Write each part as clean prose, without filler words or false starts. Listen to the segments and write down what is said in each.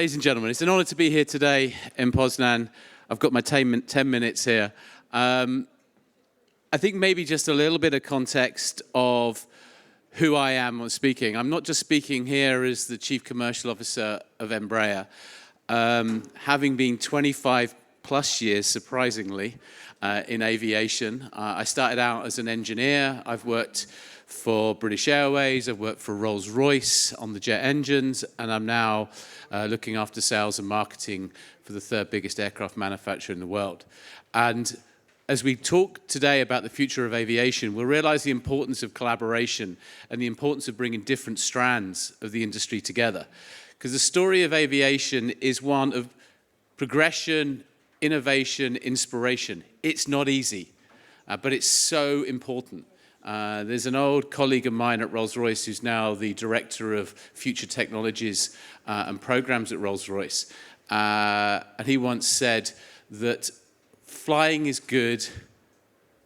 Ladies and gentlemen, it's an honor to be here today in Poznan. I've got my 10 minutes here. I think maybe just a little bit of context of who I am when speaking. I'm not just speaking here as the Chief Commercial Officer of Embraer. Having been 25 plus years, surprisingly, in aviation. I started out as an engineer. I've worked for British Airways, I've worked for Rolls-Royce on the jet engines, and I'm now looking after sales and marketing for the third biggest aircraft manufacturer in the world. And as we talk today about the future of aviation, we'll realize the importance of collaboration and the importance of bringing different strands of the industry together. Because the story of aviation is one of progression, innovation, inspiration. It's not easy, but it's so important. There's an old colleague of mine at Rolls-Royce who's now the Director of Future Technologies and Programs at Rolls-Royce. And he once said that flying is good,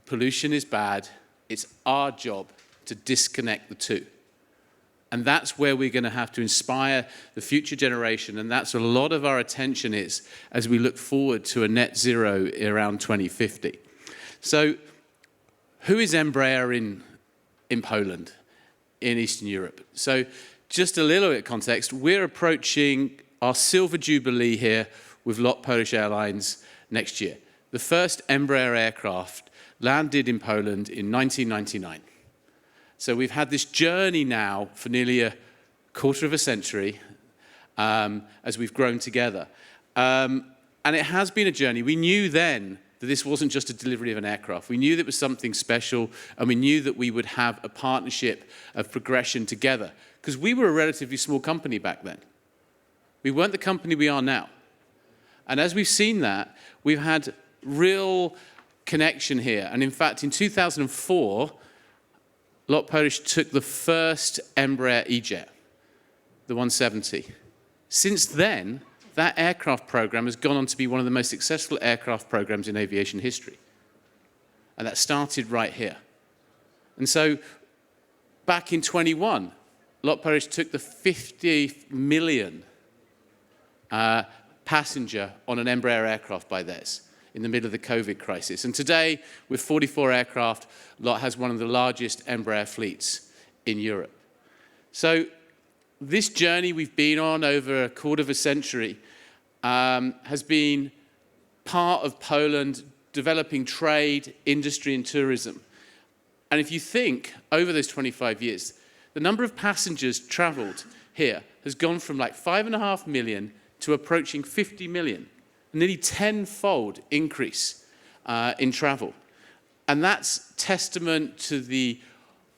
pollution is bad, it's our job to disconnect the two. And that's where we're going to have to inspire the future generation, and that's what a lot of our attention is as we look forward to a net zero around 2050. So, who is Embraer in Poland, in Eastern Europe? So just a little bit of context, we're approaching our silver jubilee here with LOT Polish Airlines next year. The first Embraer aircraft landed in Poland in 1999. So we've had this journey now for nearly a quarter of a century as we've grown together. And it has been a journey. We knew then that this wasn't just a delivery of an aircraft. We knew that it was something special, and we knew that we would have a partnership of progression together, because we were a relatively small company back then. We weren't the company we are now. And as we've seen that, we've had real connection here. And in fact, in 2004, LOT Polish took the first Embraer E-Jet, the 170. Since then, that aircraft program has gone on to be one of the most successful aircraft programs in aviation history. And that started right here. And so back in 21, LOT Polish took the 50 million passenger on an Embraer aircraft by theirs in the middle of the COVID crisis. And today, with 44 aircraft, LOT has one of the largest Embraer fleets in Europe. So this journey we've been on over a quarter of a century has been part of Poland developing trade, industry, and tourism. And if you think over those 25 years, the number of passengers traveled here has gone from like 5.5 million to approaching 50 million, a nearly tenfold increase in travel. And that's testament to the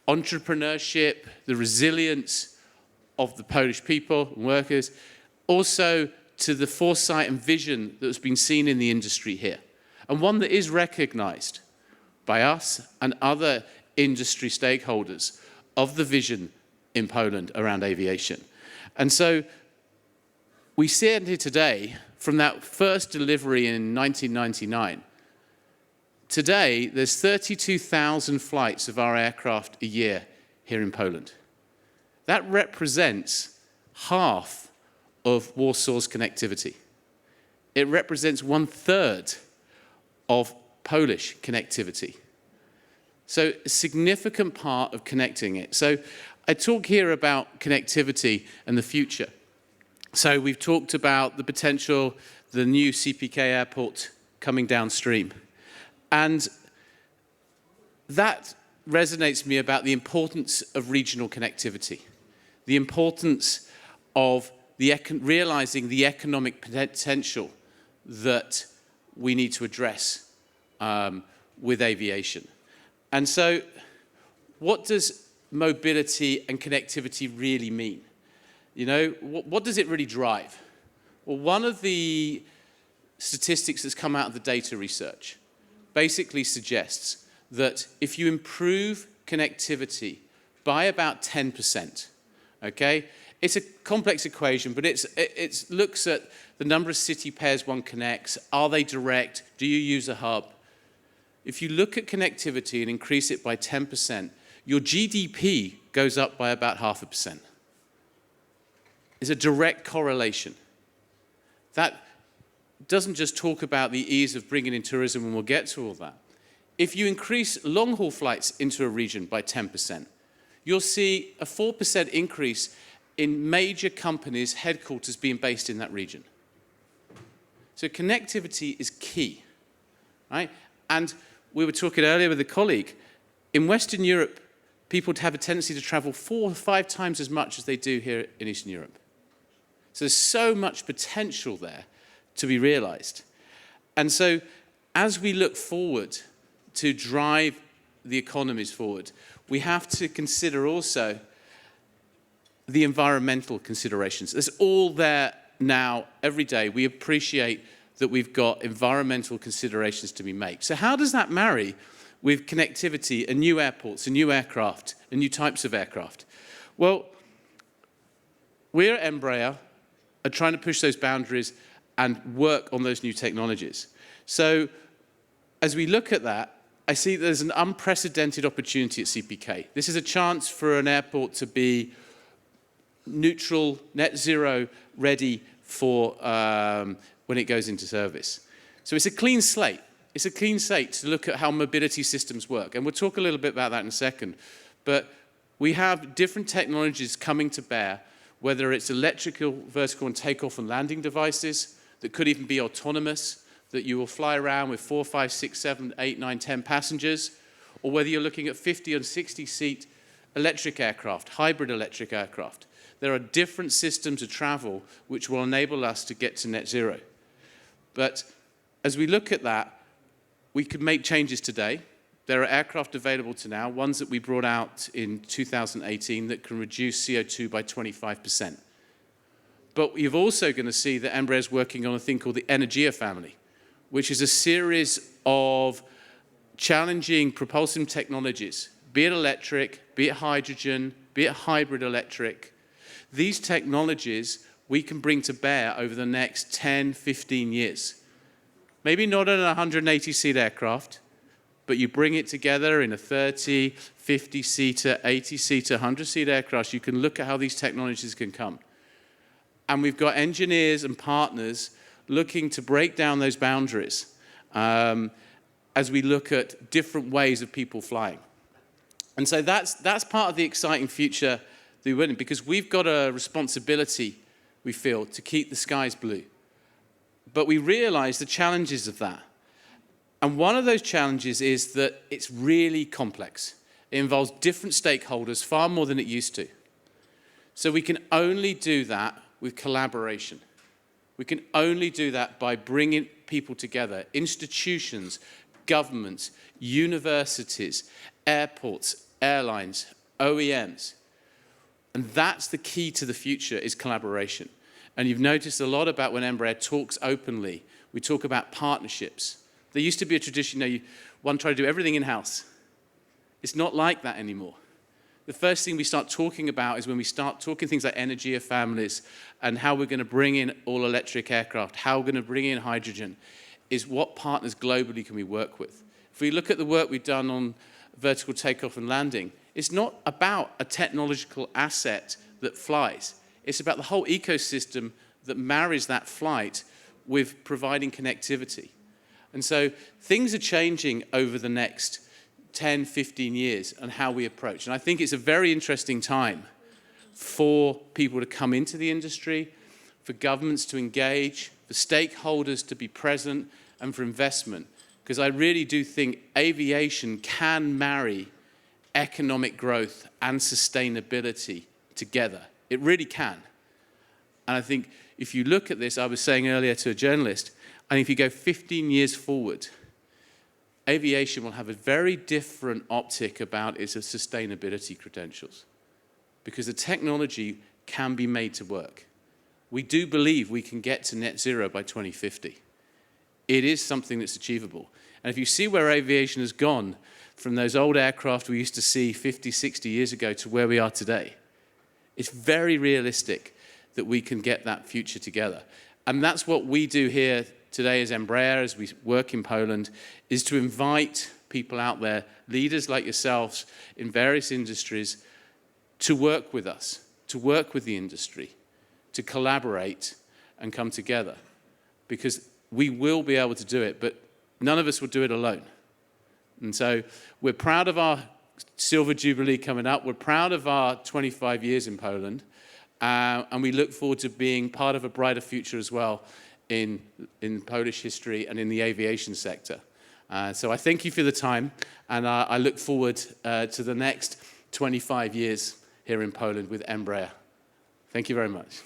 entrepreneurship, the resilience of the Polish people and workers, also to the foresight and vision that has been seen in the industry here, and one that is recognized by us and other industry stakeholders of the vision in Poland around aviation. And so we stand here today from that first delivery in 1999. Today, there's 32,000 flights of our aircraft a year here in Poland. That represents half of Warsaw's connectivity. It represents 1/3 of Polish connectivity. So a significant part of connecting it. So I talk here about connectivity and the future. So we've talked about the potential, the new CPK airport coming downstream. And that resonates with me about the importance of regional connectivity, the importance of realizing the economic potential that we need to address with aviation. And so what does mobility and connectivity really mean? You know, what does it really drive? Well, one of the statistics that's come out of the data research basically suggests that if you improve connectivity by about 10%, okay? It's a complex equation, but it looks at the number of city pairs one connects. Are they direct? Do you use a hub? If you look at connectivity and increase it by 10%, your GDP goes up by about 0.5%. It's a direct correlation. that doesn't just talk about the ease of bringing in tourism, and we'll get to all that. If you increase long-haul flights into a region by 10%, you'll see a 4% increase in major companies' headquarters being based in that region. So connectivity is key, right? And we were talking earlier with a colleague, in Western Europe, people have a tendency to travel 4 or 5 times as much as they do here in Eastern Europe. So there's so much potential there to be realized. And so as we look forward to drive the economies forward, we have to consider also the environmental considerations. It's all there now, every day. We appreciate that we've got environmental considerations to be made. So how does that marry with connectivity and new airports and new aircraft and new types of aircraft? Well, we're at Embraer are trying to push those boundaries and work on those new technologies. So as we look at that, I see there's an unprecedented opportunity at CPK. This is a chance for an airport to be neutral, net zero ready for when it goes into service. So it's a clean slate. It's a clean slate to look at how mobility systems work. And we'll talk a little bit about that in a second. But we have different technologies coming to bear, whether it's electrical, vertical, and takeoff and landing devices that could even be autonomous, that you will fly around with 4, 5, 6, 7, 8, 9, 10 passengers, or whether you're looking at 50 and 60-seat electric aircraft, hybrid electric aircraft. There are different systems of travel which will enable us to get to net zero. But as we look at that, we could make changes today. There are aircraft available to now, ones that we brought out in 2018 that can reduce CO2 by 25%. But you're also going to see that Embraer is working on a thing called the Energia family, which is a series of challenging propulsion technologies, be it electric, be it hydrogen, be it hybrid electric. These technologies we can bring to bear over the next 10, 15 years. Maybe not on a 180-seat aircraft, but you bring it together in a 30, 50-seater, 80-seater, 100-seat aircraft, you can look at how these technologies can come. And we've got engineers and partners looking to break down those boundaries as we look at different ways of people flying. And so that's part of the exciting future that we're in, because we've got a responsibility, we feel, to keep the skies blue. But we realize the challenges of that. And one of those challenges is that it's really complex. It involves different stakeholders, far more than it used to. So we can only do that with collaboration. We can only do that by bringing people together, institutions, governments, universities, airports, airlines, OEMs. And that's the key to the future, is collaboration. And you've noticed a lot about when Embraer talks openly, we talk about partnerships. There used to be a tradition, one tried to do everything in-house. It's not like that anymore. The first thing we start talking about is when we start talking things like Energia families and how we're going to bring in all-electric aircraft, how we're going to bring in hydrogen, is what partners globally can we work with. If we look at the work we've done on vertical takeoff and landing, it's not about a technological asset that flies. It's about the whole ecosystem that marries that flight with providing connectivity. And so things are changing over the next 10, 15 years and how we approach. And I think it's a very interesting time for people to come into the industry, for governments to engage, for stakeholders to be present, and for investment. Because I really do think aviation can marry economic growth and sustainability together. It really can. And I think if you look at this, I was saying earlier to a journalist, and if you go 15 years forward, aviation will have a very different optic about its sustainability credentials, because the technology can be made to work. We do believe we can get to net zero by 2050. It is something that's achievable. And if you see where aviation has gone from those old aircraft we used to see 50, 60 years ago to where we are today, it's very realistic that we can get that future together. And that's what we do here today as Embraer, as we work in Poland, is to invite people out there, leaders like yourselves in various industries, to work with us, to work with the industry, to collaborate and come together. because we will be able to do it, but none of us will do it alone. And so we're proud of our Silver Jubilee coming up. We're proud of our 25 years in Poland. And we look forward to being part of a brighter future as well in Polish history and in the aviation sector. So I thank you for the time, and I look forward to the next 25 years here in Poland with Embraer. Thank you very much.